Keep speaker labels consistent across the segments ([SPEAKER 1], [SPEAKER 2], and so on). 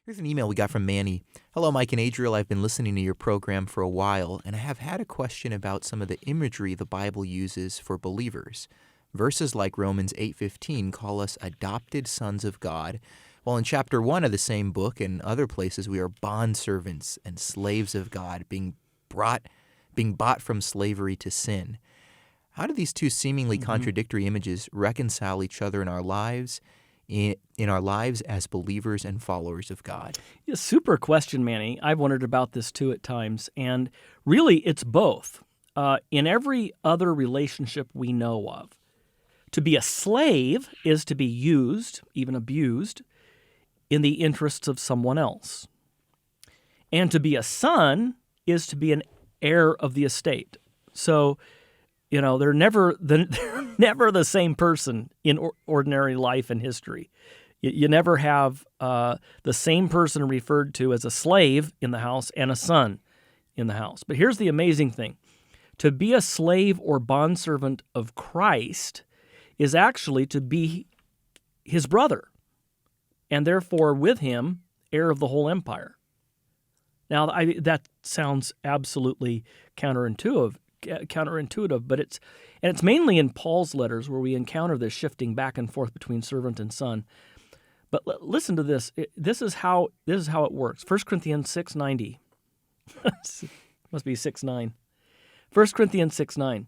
[SPEAKER 1] Here's an email we got from Manny. Hello, Mike and Adriel. I've been listening to your program for a while, and I have had a question about some of the imagery the Bible uses for believers. Verses like Romans 8:15 call us adopted sons of God, while in chapter 1 of the same book and other places we are bondservants and slaves of God, being bought from slavery to sin. How do these two seemingly contradictory images reconcile each other in our lives? In our lives as believers and followers of God?
[SPEAKER 2] Yeah, super question, Manny. I've wondered about this too at times, and really it's both. In every other relationship we know of, to be a slave is to be used, even abused, in the interests of someone else. And to be a son is to be an heir of the estate. So, they're never the same person in ordinary life and history. You never have the same person referred to as a slave in the house and a son in the house. But here's the amazing thing. To be a slave or bondservant of Christ is actually to be his brother, and therefore with him, heir of the whole empire. Now, that sounds absolutely counterintuitive, but it's mainly in Paul's letters where we encounter this shifting back and forth between servant and son. But listen to this. This is how it works. 1 Corinthians 6:90. Must be 6:9. 1 Corinthians 6:9.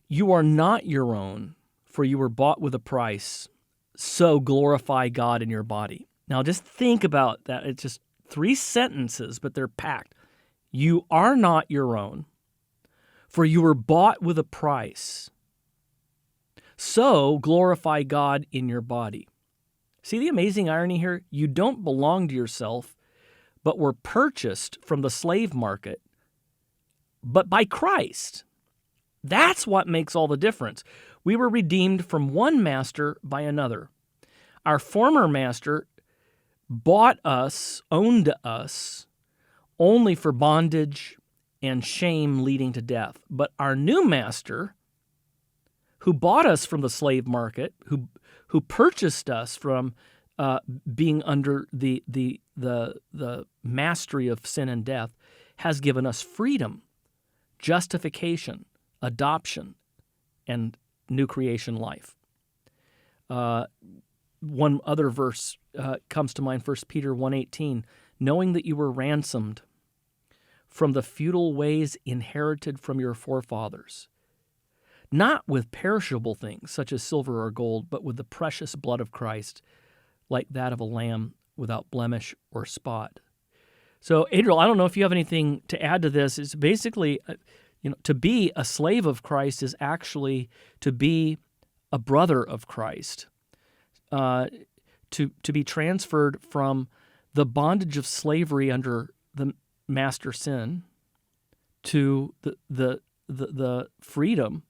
[SPEAKER 2] You are not your own, for you were bought with a price. So glorify God in your body. Now just think about that. It's just 3 sentences, but they're packed. You are not your own, for you were bought with a price. So glorify God in your body. See the amazing irony here? You don't belong to yourself, but were purchased from the slave market, but by Christ. That's what makes all the difference. We were redeemed from one master by another. Our former master bought us, owned us, only for bondage and shame leading to death. But our new master, who bought us from the slave market, who purchased us from being under the mastery of sin and death, has given us freedom, justification, adoption, and new creation life. One other verse comes to mind, 1 Peter 1:18, knowing that you were ransomed from the futile ways inherited from your forefathers, not with perishable things such as silver or gold, but with the precious blood of Christ, like that of a lamb without blemish or spot. So, Adriel, I don't know if you have anything to add to this. It's basically, to be a slave of Christ is actually to be a brother of Christ, to be transferred from the bondage of slavery under the master sin to the freedom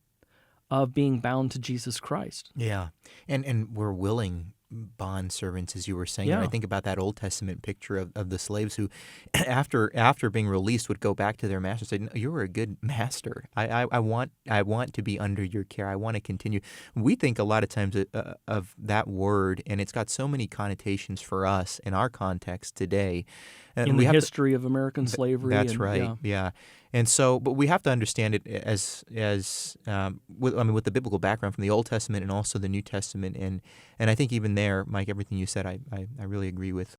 [SPEAKER 2] of being bound to Jesus Christ.
[SPEAKER 1] Yeah, and we're willing bond servants, as you were saying.
[SPEAKER 2] Yeah.
[SPEAKER 1] I think about that Old Testament picture of the slaves who, after being released, would go back to their master and say, "No, you were a good master. I want to be under your care. I want to continue." We think a lot of times of that word, and it's got so many connotations for us in our context today.
[SPEAKER 2] In the history of American slavery.
[SPEAKER 1] That's right. Yeah. And so, but we have to understand it as with the biblical background from the Old Testament and also the New Testament. And I think even there, Mike, everything you said, I really agree with